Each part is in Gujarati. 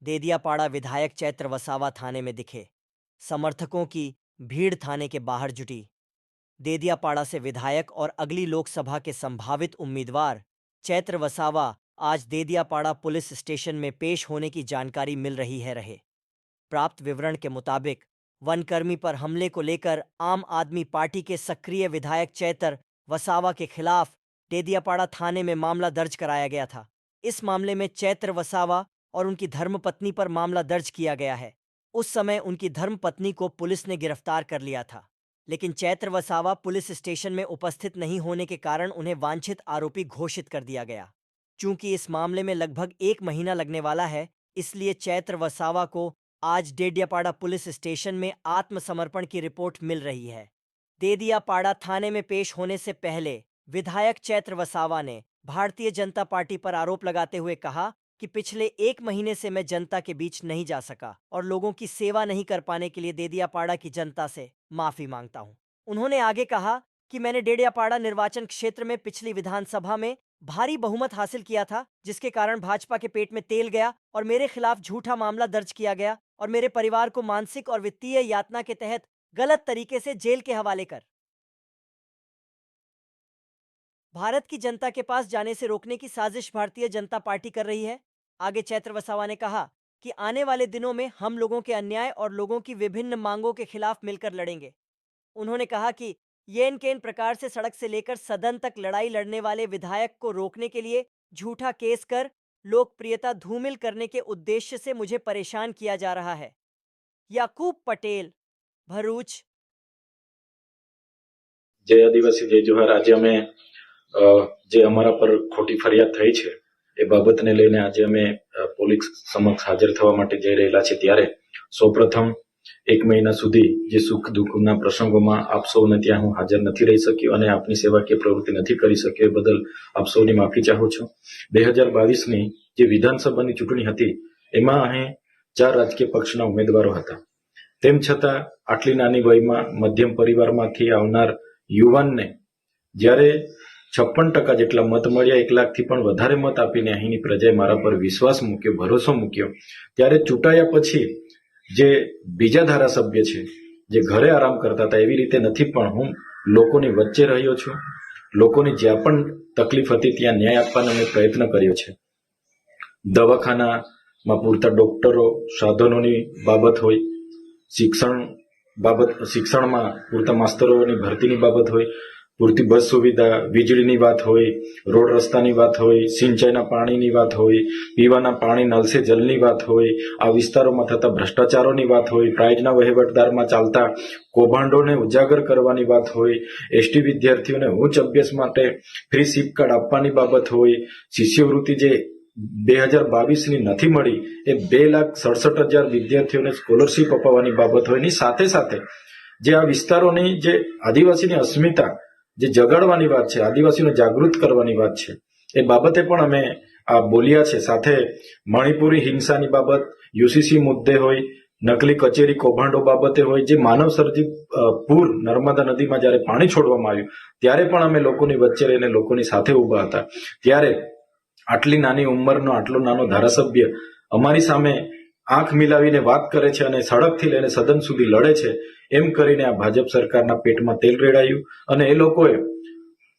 देदियापाड़ा विधायक चैत्र वसावा थाने में दिखे। समर्थकों की भीड़ थाने के बाहर जुटी। देदियापाड़ा से विधायक और अगली लोकसभा के संभावित उम्मीदवार चैत्र वसावा आज देदियापाड़ा पुलिस स्टेशन में पेश होने की जानकारी मिल रही है। प्राप्त विवरण के मुताबिक वनकर्मी पर हमले को लेकर आम आदमी पार्टी के सक्रिय विधायक चैत्र वसावा के खिलाफ देदियापाड़ा थाने में मामला दर्ज कराया गया था। इस मामले में चैत्र वसावा और उनकी धर्मपत्नी पर मामला दर्ज किया गया है। उस समय उनकी धर्मपत्नी को पुलिस ने गिरफ्तार कर लिया था, लेकिन चैत्र वसावा पुलिस स्टेशन में उपस्थित नहीं होने के कारण उन्हें वांछित आरोपी घोषित कर दिया गया। चूंकि इस मामले में लगभग 1 महीना लगने वाला है, इसलिए चैत्र वसावा को आज देदियापाड़ा पुलिस स्टेशन में आत्मसमर्पण की रिपोर्ट मिल रही है। देदियापाड़ा थाने में पेश होने से पहले विधायक चैत्र वसावा ने भारतीय जनता पार्टी पर आरोप लगाते हुए कहा कि पिछले 1 महीने से मैं जनता के बीच नहीं जा सका और लोगों की सेवा नहीं कर पाने के लिए देदियापाड़ा की जनता से माफी मांगता हूं। उन्होंने आगे कहा कि मैंने देदियापाड़ा निर्वाचन क्षेत्र में पिछली विधानसभा में भारी बहुमत हासिल किया था, जिसके कारण भाजपा के पेट में तेल गया और मेरे खिलाफ झूठा मामला दर्ज किया गया और मेरे परिवार को मानसिक और वित्तीय यातना के तहत गलत तरीके से जेल के हवाले कर भारत की जनता के पास जाने से रोकने की साजिश भारतीय जनता पार्टी कर रही है। आगे चैत्र वसावा ने कहा कि आने वाले दिनों में हम लोगों के अन्याय और लोगों की विभिन्न मांगों के खिलाफ मिलकर लड़ेंगे। उन्होंने कहा कि येन केन प्रकार से सड़क से लेकर सदन तक लड़ाई लड़ने वाले विधायक को रोकने के लिए झूठा केस कर लोकप्रियता धूमिल करने के उद्देश्य से मुझे परेशान किया जा रहा है। याकूब पटेल, भरूच। जय आदिवासी जय जोहार। आज अमे जे अमारा पर खोटी फरियाद थई छे ए बाबतने लईने आज अमे पोलीस समक्ष हाजर थवा माटे जई रहेला छे। त्यारे सौप्रथम 1 महीना सुधी जे सुख दुःखना प्रसंगोमां आप सौने त्यां हूँ हाजर नहीं रही शक्यो अने आपनी सेवाकीय प्रवृत्ति नहीं करी शक्यो ए बदल आप सौनी माफी चाहूं छुं। 2022 ની જે વિધાનસભાની ચૂંટણી હતી એમાં અહીં 4 રાજકીય પક્ષના ઉમેદવારો હતા। તેમ છતાં આટલી નાની વયમાં મધ્યમ પરિવારમાંથી આવનાર યુવાનને જ્યારે 56% જેટલા મત મળ્યા, 1 લાખથી પણ વધારે મત આપીને અહીંની પ્રજાએ મારા પર વિશ્વાસ મૂક્યો, ભરોસો મૂક્યો, ત્યારે ચૂંટાયા પછી જે બીજા ધારાસભ્ય છે જે ઘરે આરામ કરતા હતા એવી રીતે નથી, પણ હું લોકોની વચ્ચે રહ્યો છું। લોકોની જ્યાં પણ તકલીફ હતી ત્યાં ન્યાય આપવાનો મેં પ્રયત્ન કર્યો છે। દવાખાનામાં પૂરતા ડોક્ટરો, સાધનોની બાબત હોય, શિક્ષણમાં પૂરતા માસ્તરોની ભરતીની બાબત હોય, પૂરતી બસ સુવિધા, વીજળીની વાત હોય, રોડ રસ્તાની વાત હોય, સિંચાઈના પાણીની વાત હોય, પીવાના પાણી નળ સે જલની વાત હોય, આ વિસ્તારોમાં થતા ભ્રષ્ટાચારોની વાત હોય, પ્રાઇઝના વહીવટદારમાં ચાલતા કૌભાંડોને ઉજાગર કરવાની વાત હોય, એસટી વિદ્યાર્થીઓને ઉચ્ચ અભ્યાસ માટે ફ્રી સિપ કાર્ડ આપવાની બાબત હોય, શિષ્યવૃત્તિ જે 2022ની નથી મળી એ 2,67,000 વિદ્યાર્થીઓને સ્કોલરશીપ અપાવવાની બાબત હોય, ની સાથે સાથે જે આ વિસ્તારોની જે આદિવાસીની અસ્મિતા જે જગાડવાની વાત છે, આદિવાસીઓને જાગૃત કરવાની વાત છે, એ બાબતે પણ અમે આ બોલ્યા છે। સાથે મણિપુરી હિંસાની બાબત, યુસીસી મુદ્દે હોય, નકલી કચેરી કૌભાંડો બાબતે હોય, જે માનવ સર્જિત પૂર નર્મદા નદીમાં જ્યારે પાણી છોડવામાં આવ્યું ત્યારે પણ અમે લોકોની વચ્ચે રહીને લોકોની સાથે ઊભા હતા। ત્યારે આટલી નાની ઉંમરનો આટલો નાનો ધારાસભ્ય અમારી સામે આંખ મિલાવીને વાત કરે છે અને સડકથી લઈને સદન સુધી લડે છે, એમ કરીને આ ભાજપ સરકારના પેટમાં તેલ રેડાયું। અને એ લોકોએ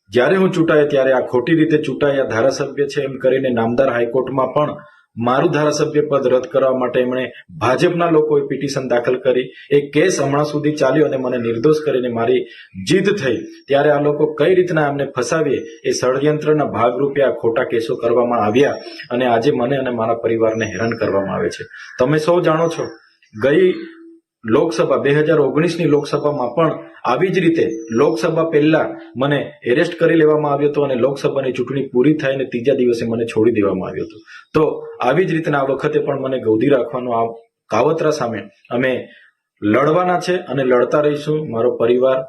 જ્યારે હું ચૂંટાયો ત્યારે આ ખોટી રીતે ચૂંટાયા ધારાસભ્ય છે એમ કરીને નામદાર હાઈકોર્ટમાં પણ મારું ધારાસભ્ય પદ રદ કરવા માટે એમણે ભાજપના લોકોએ પિટિશન દાખલ કરી। એ કેસ હમણાં સુધી ચાલ્યો અને મને નિર્દોષ કરીને મારી જીત થઈ। ત્યારે આ લોકો કઈ રીતના અમને ફસાવીએ એ ષડયંત્રના ભાગરૂપે આ ખોટા કેસો કરવામાં આવ્યા અને આજે મને અને મારા પરિવારને હેરાન કરવામાં આવે છે। તમે સૌ જાણો છો, ગઈ લોકસભા 2019ની લોકસભામાં પણ આવી જ રીતે લોકસભા પહેલા મને એરેસ્ટ કરી લેવામાં આવ્યો હતો અને લોકસભાની ચૂંટણી પૂરી થાય અને ત્રીજા દિવસે મને છોડી દેવામાં આવ્યો હતો। તો આવી જ રીતના આ વખતે પણ મને ગૌધી રાખવાનો આ કાવતરા સામે અમે લડવાના છે અને લડતા રહીશું। મારો પરિવાર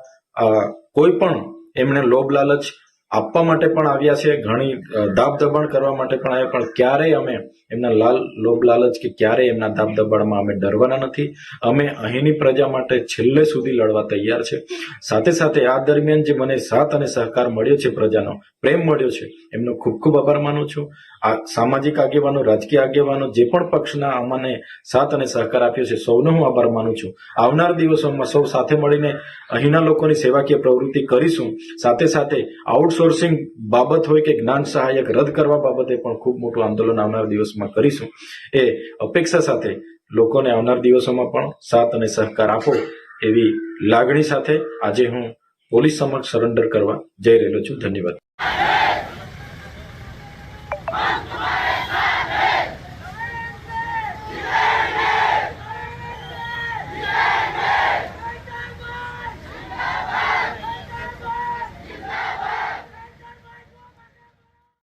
કોઈ પણ એમને લોભ લાલચ આપવા માટે પણ આવ્યા છે, ઘણી દાબ દબાણ કરવા માટે પણ આવ્યા, પણ ક્યારેય અમે એમના લોભ લાલચ કે ક્યારેય એમના દાબ દબાણમાં અમે ડરવાના નથી. અમે અહીંની પ્રજા માટે છેલ્લે સુધી લડવા તૈયાર છે. સાથે સાથે આ દરમિયાન જે મને સાથ અને સહકાર મળ્યો છે, પ્રજાનો પ્રેમ મળ્યો છે, એમનો ખૂબ ખૂબ આભાર માનું છું. આ સામાજિક આગેવાનો, રાજકીય આગેવાનો, જે પણ પક્ષના અમને સાથ અને સહકાર આપ્યો છે, સૌનો હું આભાર માનું છું. આવનાર દિવસોમાં સૌ સાથે મળીને અહીંના લોકોની સેવાકીય પ્રવૃત્તિ કરીશું. સાથે સાથે આઉટસોર્સિંગ બાબત હોય કે જ્ઞાન સહાયક રદ કરવા બાબતે પણ ખૂબ મોટું આંદોલન આવનાર દિવસમાં કરીશું. એ અપેક્ષા સાથે લોકોને આવનાર દિવસોમાં પણ સાથ અને સહકાર આપો એવી લાગણી સાથે આજે હું પોલીસ સમક્ષ સરેન્ડર કરવા જઈ રહેલો છું. ધન્યવાદ.